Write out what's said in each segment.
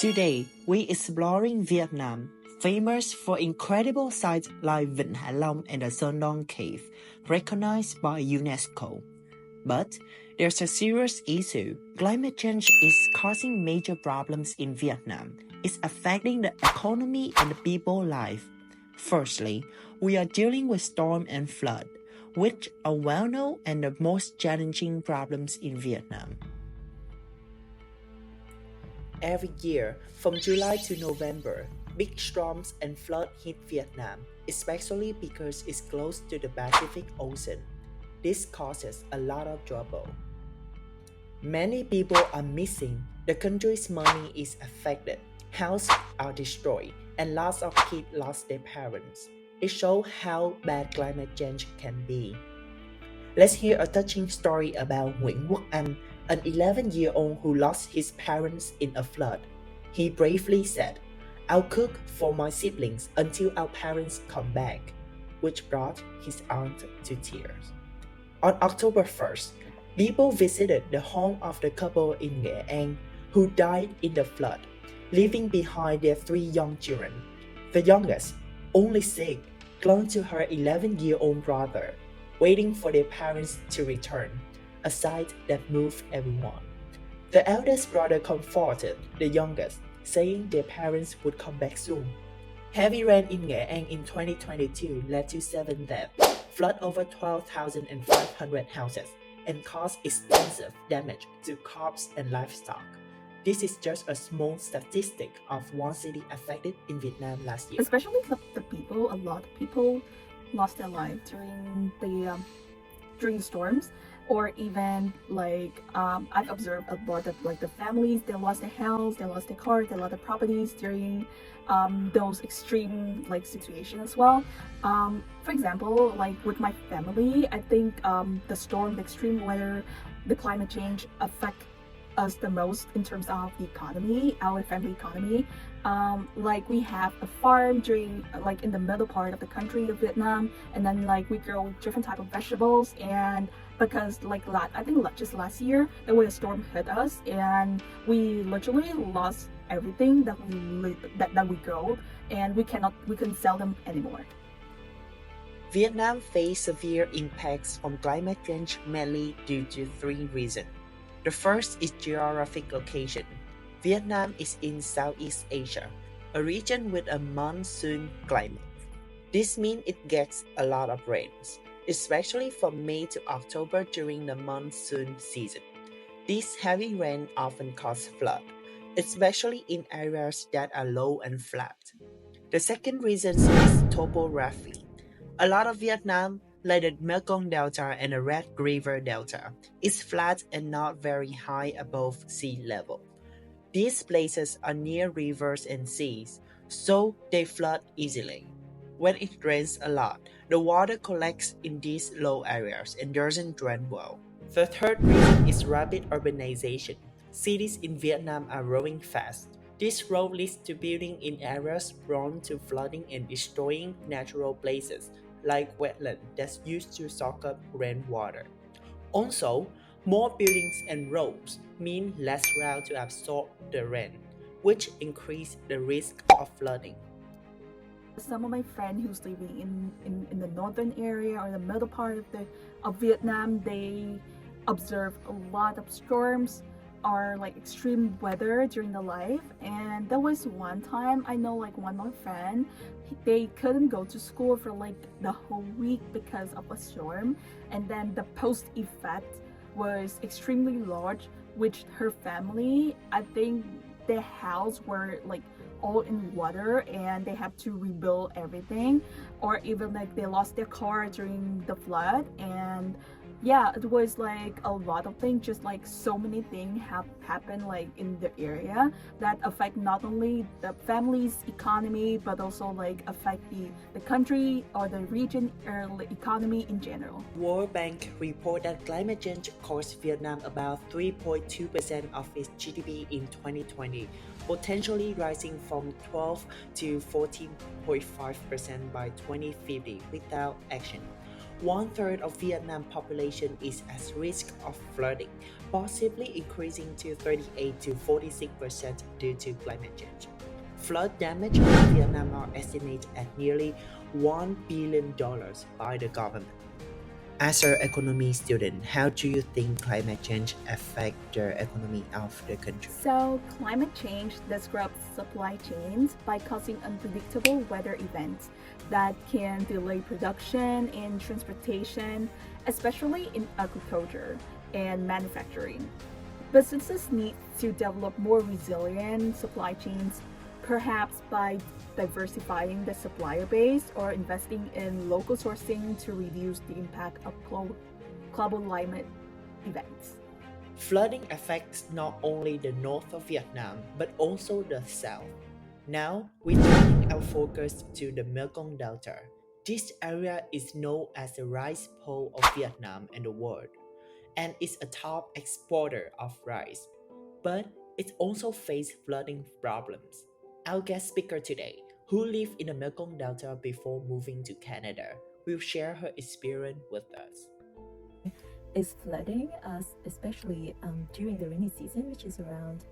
Today, we're exploring Vietnam, famous for incredible sites like Vịnh Hạ Long and the Sơn Đông Cave, recognized by UNESCO. But there's a serious issue. Climate change is causing major problems in Vietnam. It's affecting the economy and the people's life. Firstly, we are dealing with storm and flood, which are well-known and the most challenging problems in Vietnam. Every year, from July to November, big storms and flood hit Vietnam, especially because it's close to the Pacific Ocean. This causes a lot of trouble. Many people are missing, the country's money is affected, houses are destroyed, and lots of kids lost their parents. It shows how bad climate change can be. Let's hear a touching story about Nguyen, an 11-year-old who lost his parents in a flood. He bravely said, "I'll cook for my siblings until our parents come back," which brought his aunt to tears. On October 1st, people visited the home of the couple in Ngan who died in the flood, leaving behind their 3 young children. The youngest, only 6, clung to her 11-year-old brother, waiting for their parents to return, a sight that moved everyone. The eldest brother comforted the youngest, saying their parents would come back soon. Heavy rain in Ngan in 2022 led to 7 deaths, flood over 12,500 houses, and caused extensive damage to crops and livestock. This is just a small statistic of one city affected in Vietnam last year. Especially the people, a lot of people lost their life during the storms, or even I've observed a lot of the families, they lost their house, they lost their car, they lost their properties during those extreme situations as well. For example, with my family, I think the storm, the extreme weather, the climate change affect us the most in terms of the economy, our family economy. We have a farm during in the middle part of the country of Vietnam, and then we grow different type of vegetables. And because I think just last year there was a storm hit us, and we literally lost everything that we grow, and we couldn't sell them anymore. Vietnam faced severe impacts from climate change mainly due to 3 reasons. The first is geographic location. Vietnam is in Southeast Asia, a region with a monsoon climate. This means it gets a lot of rains, especially from May to October during the monsoon season. This heavy rain often causes flood, especially in areas that are low and flat. The second reason is topography. A lot of Vietnam, like the Mekong Delta and the Red River Delta, is flat and not very high above sea level. These places are near rivers and seas, so they flood easily. When it rains a lot, the water collects in these low areas and doesn't drain well. The third reason is rapid urbanization. Cities in Vietnam are growing fast. This road leads to building in areas prone to flooding and destroying natural places, like wetlands that's used to soak up rainwater. Also, more buildings and roads mean less ground to absorb the rain, which increase the risk of flooding. Some of my friends who's living in the northern area or the middle part of Vietnam, they observe a lot of storms or extreme weather during the life. And there was one time I know one of my friend, they couldn't go to school for the whole week because of a storm, and then the post effect was extremely large, which her family, I think their house were all in water and they have to rebuild everything, or even they lost their car during the flood. And yeah, it was a lot of things, just so many things have happened in the area that affect not only the family's economy but also affect the country or the region or economy in general. World Bank report that climate change cost Vietnam about 3.2% of its GDP in 2020, potentially rising from 12 to 14.5% by 2050 without action. 1/3 of Vietnam population is at risk of flooding, possibly increasing to 38 to 46% due to climate change. Flood damage in Vietnam are estimated at nearly $1 billion by the government. As an economy student, how do you think climate change affect the economy of the country? So, climate change disrupts supply chains by causing unpredictable weather events that can delay production and transportation, especially in agriculture and manufacturing. Businesses need to develop more resilient supply chains, perhaps by diversifying the supplier base or investing in local sourcing to reduce the impact of global climate events. Flooding affects not only the north of Vietnam but also the south. Now, we're turning our focus to the Mekong Delta. This area is known as the rice bowl of Vietnam and the world, and is a top exporter of rice. But it also faces flooding problems. Our guest speaker today, who lived in the Mekong Delta before moving to Canada, will share her experience with us. Is flooding, especially during the rainy season, which is around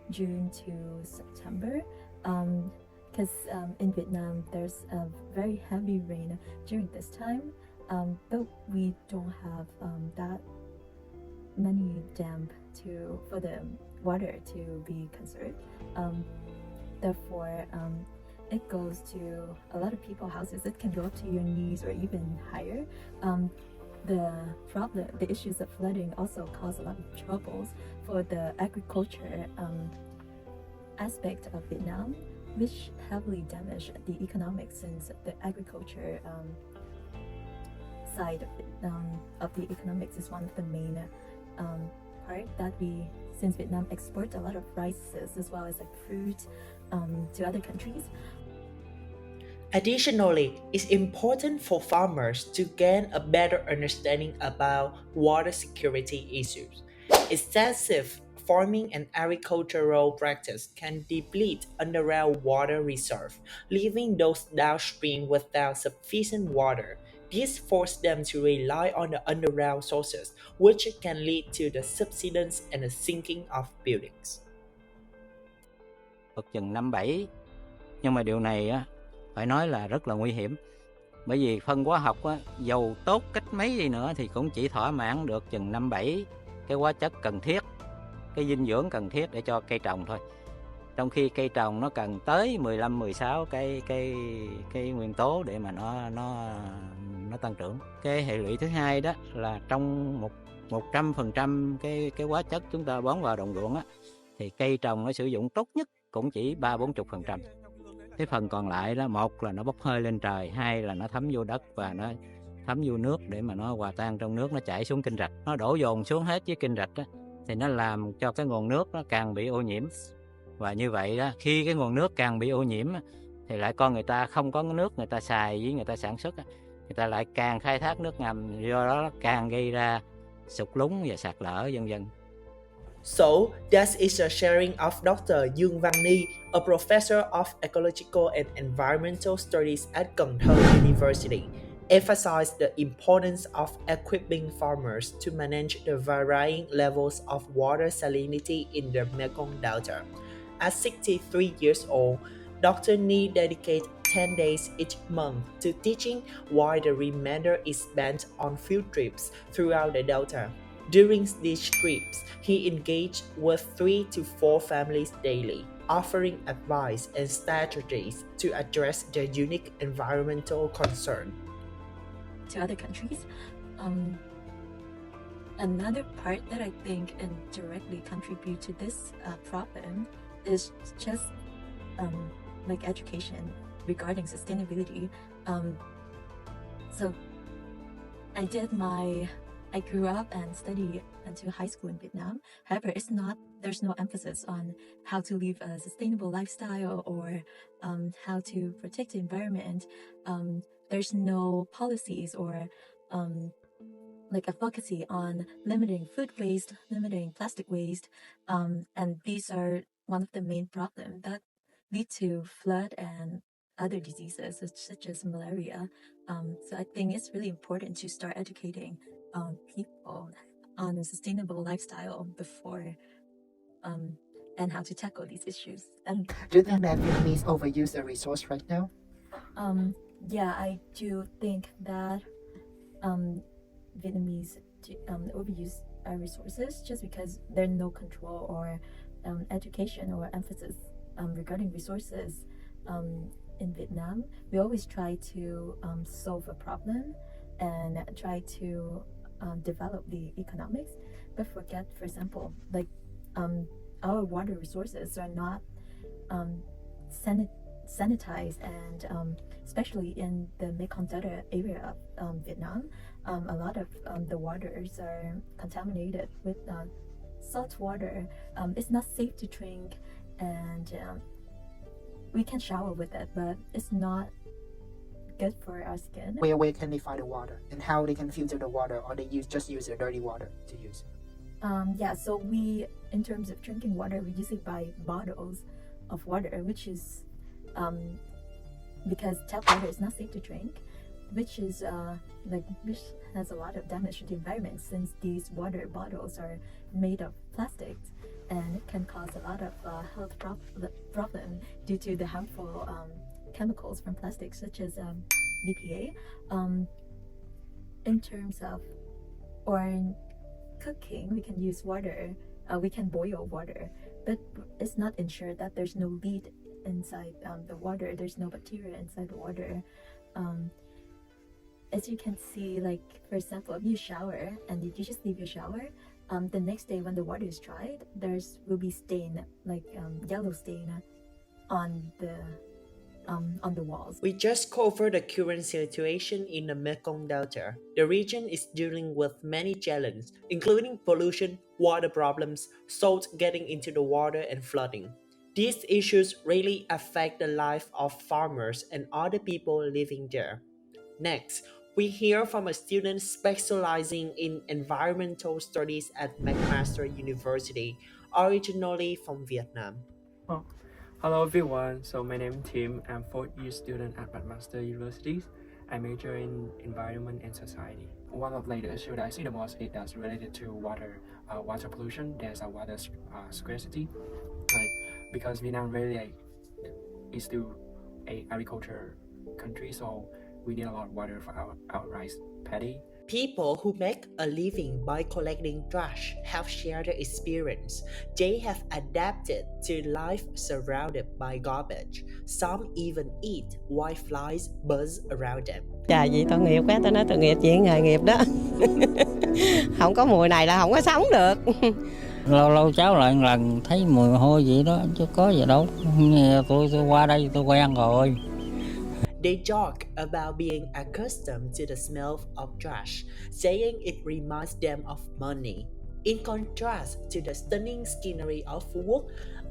June to September. Because in Vietnam, there's a very heavy rain during this time, but we don't have that many dam for the water to be conserved. Therefore, it goes to a lot of people's houses. It can go up to your knees or even higher. The issues of flooding also cause a lot of troubles for the agriculture aspect of Vietnam, which heavily damaged the economics since the agriculture side of the economics is one of the main part that since Vietnam exports a lot of rices as well as like fruit to other countries. Additionally, it's important for farmers to gain a better understanding about water security issues. Extensive farming and agricultural practice can deplete underground water reserve, leaving those downstream without sufficient water. This forces them to rely on the underground sources, which can lead to the subsidence and the sinking of buildings. Chừng năm bảy, nhưng mà điều này á phải nói là rất là nguy hiểm, bởi vì phân hóa học á, dầu tốt cách mấy đi nữa thì cũng chỉ thỏa mãn được chừng 5-7 cái hóa chất cần thiết, cái dinh dưỡng cần thiết để cho cây trồng thôi. Trong khi cây trồng nó cần tới 15-16 cái nguyên tố để mà nó tăng trưởng. Cái hệ lụy thứ hai đó là trong 100% cái hóa chất chúng ta bón vào đồng ruộng á, thì cây trồng nó sử dụng tốt nhất cũng chỉ 30-40%. Cái phần còn lại đó, một là nó bốc hơi lên trời, hai là nó thấm vô đất và nó thấm vô nước để mà nó hòa tan trong nước, nó chảy xuống kênh rạch, nó đổ dồn xuống hết với kênh rạch đó, thì nó làm cho cái nguồn nước nó càng bị ô nhiễm. Và như vậy đó, khi cái nguồn nước càng bị ô nhiễm thì lại con người ta không có nước người ta xài với người ta sản xuất, người ta lại càng khai thác nước ngầm, do đó càng gây ra sụt lún và sạt lở vân vân. So, that is a sharing of Dr. Nguyen Van Ni, a professor of ecological and environmental studies at Cần Thơ University, emphasized the importance of equipping farmers to manage the varying levels of water salinity in the Mekong Delta. At 63 years old, Dr. Ni dedicated 10 days each month to teaching, while the remainder is spent on field trips throughout the Delta. During these trips, he engaged with 3 to 4 families daily, offering advice and strategies to address their unique environmental concern. To other countries, another part that I think indirectly contribute to this problem is just like education regarding sustainability. So I grew up and studied until high school in Vietnam. However, there's no emphasis on how to live a sustainable lifestyle or how to protect the environment. There's no policies or like advocacy on limiting food waste, limiting plastic waste, and these are one of the main problems that lead to flood and other diseases such as malaria. So I think it's really important to start educating people on a sustainable lifestyle before and how to tackle these issues. And Do you think that Vietnamese overuse the resource right now? yeah, I do think that Vietnamese overuse resources just because there's no control or education or emphasis regarding resources in Vietnam. We always try to solve a problem and try to develop the economics, but forget, for example, like our water resources are not sanitized, and especially in the Mekong Delta area of Vietnam, a lot of the waters are contaminated with salt water. It's not safe to drink, and we can shower with it, but it's not good for our skin. Where can they find the water, and how they can filter the water, or they just use the dirty water to use? Yeah, so we, in terms of drinking water, we usually buy bottles of water, which is because tap water is not safe to drink, which is which has a lot of damage to the environment, since these water bottles are made of plastic, and it can cause a lot of health problem due to the harmful chemicals from plastics, such as BPA. In terms of cooking, we can use water. We can boil water, but it's not ensured that there's no lead inside the water. There's no bacteria inside the water. As you can see, like for example, if you shower and you just leave your shower, the next day when the water is dried, will be stain, like yellow stain on the walls. We just covered the current situation in the Mekong Delta. The region is dealing with many challenges, including pollution, water problems, salt getting into the water, and flooding. These issues really affect the life of farmers and other people living there. Next, we hear from a student specializing in environmental studies at McMaster University, originally from Vietnam. Oh, hello everyone. So my name is Tim. I'm fourth year student at McMaster University. I major in environment and society. One of the issues that I see the most is that's related to water pollution. There's a water scarcity, because Vietnam really is still a agriculture country, so we need a lot of water for our rice paddy. People who make a living by collecting trash have shared their experience. They have adapted to life surrounded by garbage. Some even eat while flies buzz around them. Chà, vậy tội nghiệp quá, tao nói tội nghiệp chị nghề nghiệp đó. Không có mùi này là không có sống được. Lâu lâu cháu lại một lần thấy mùi hôi vậy đó, chứ có gì đâu. Tôi qua đây tôi quen rồi. They joke about being accustomed to the smell of trash, saying it reminds them of money. In contrast to the stunning scenery of Quoc,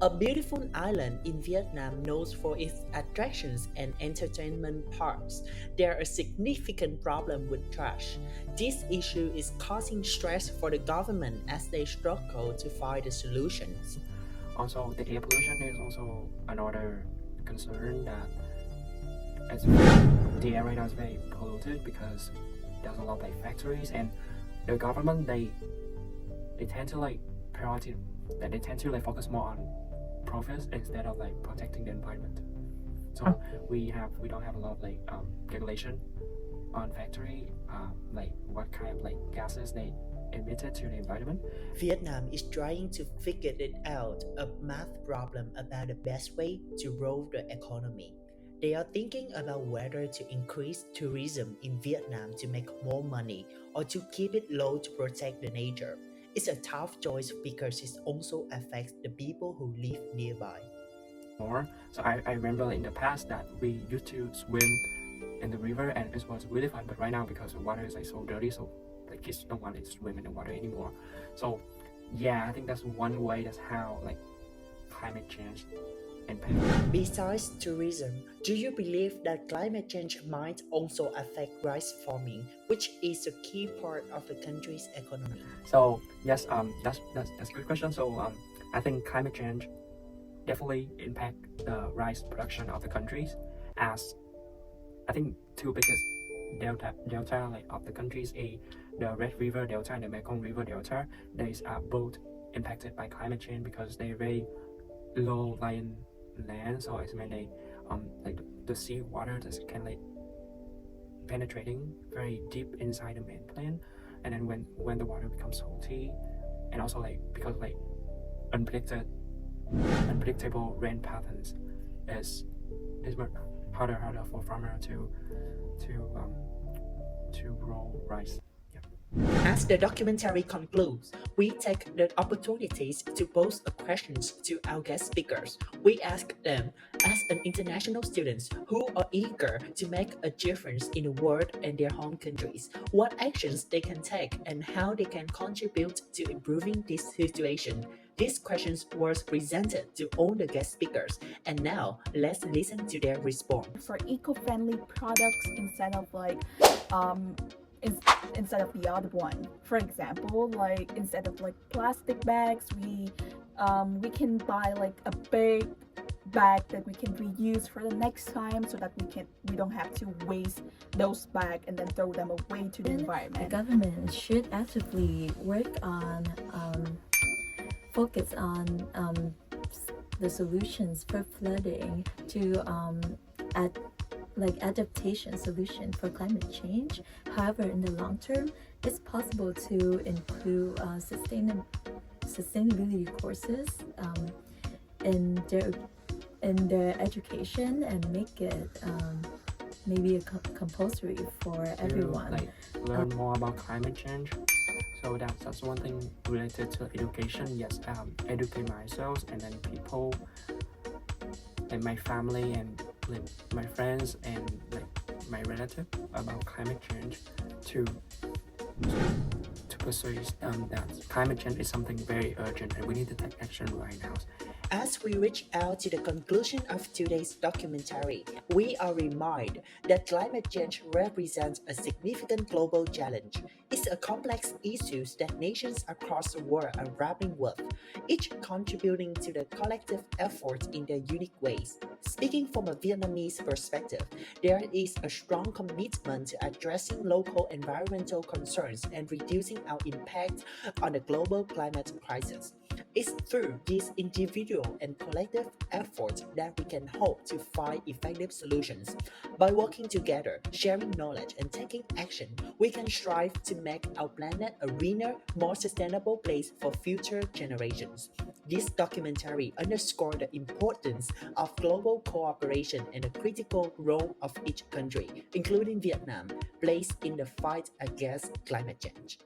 a beautiful island in Vietnam known for its attractions and entertainment parks, there is a significant problem with trash. This issue is causing stress for the government as they struggle to find the solutions. Also, the air pollution is also another concern, that the air right now is very polluted because there's a lot of factories, and the government they tend to focus more on profits instead of protecting the environment. So we don't have a lot of regulation on factory, what kind of gases they emitted to the environment. Vietnam is trying to figure it out, a math problem about the best way to grow the economy. They are thinking about whether to increase tourism in Vietnam to make more money or to keep it low to protect the nature. It's a tough choice because it also affects the people who live nearby. So I remember in the past that we used to swim in the river and it was really fun, but right now because the water is so dirty, so the kids don't want to swim in the water anymore. So yeah, I think that's one way, that's how climate change impact. Besides tourism, do you believe that climate change might also affect rice farming, which is a key part of the country's economy? So yes, that's a good question. So I think climate change definitely impact the rice production of the countries, as I think two biggest delta like of the countries, the Red River Delta and the Mekong River Delta, they are both impacted by climate change because they're very low lying land, so it's meant they like the sea water that can like penetrating very deep inside the mainland, and then when the water becomes salty, and also like because like unpredictable rain patterns is much harder for farmer to grow rice. As the documentary concludes, we take the opportunities to pose questions to our guest speakers. We ask them, as an international students who are eager to make a difference in the world and their home countries, what actions they can take and how they can contribute to improving this situation. These questions were presented to all the guest speakers, and now let's listen to their response. For eco-friendly products instead of like instead of the other one. For example, like instead of like plastic bags, we can buy like a big bag that we can reuse for the next time, so that we don't have to waste those bags and then throw them away to the The environment. government should actively work on focus on the solutions for flooding to adaptation solution for climate change. However, in the long term, it's possible to include sustainability courses in their education and make it maybe compulsory for everyone. Like learn more about climate change. So that's one thing related to education. Yes, educate myself and then people and my family and like my friends and like my relative about climate change to persuade that climate change is something very urgent and we need to take action right now. As we reach out to the conclusion of today's documentary, we are reminded that climate change represents a significant global challenge. It's a complex issue that nations across the world are grappling with, each contributing to the collective effort in their unique ways. Speaking from a Vietnamese perspective, there is a strong commitment to addressing local environmental concerns and reducing our impact on the global climate crisis. It's through these individual and collective efforts that we can hope to find effective solutions. By working together, sharing knowledge, and taking action, we can strive to make our planet a greener, more sustainable place for future generations. This documentary underscored the importance of global cooperation and the critical role of each country, including Vietnam, plays in the fight against climate change.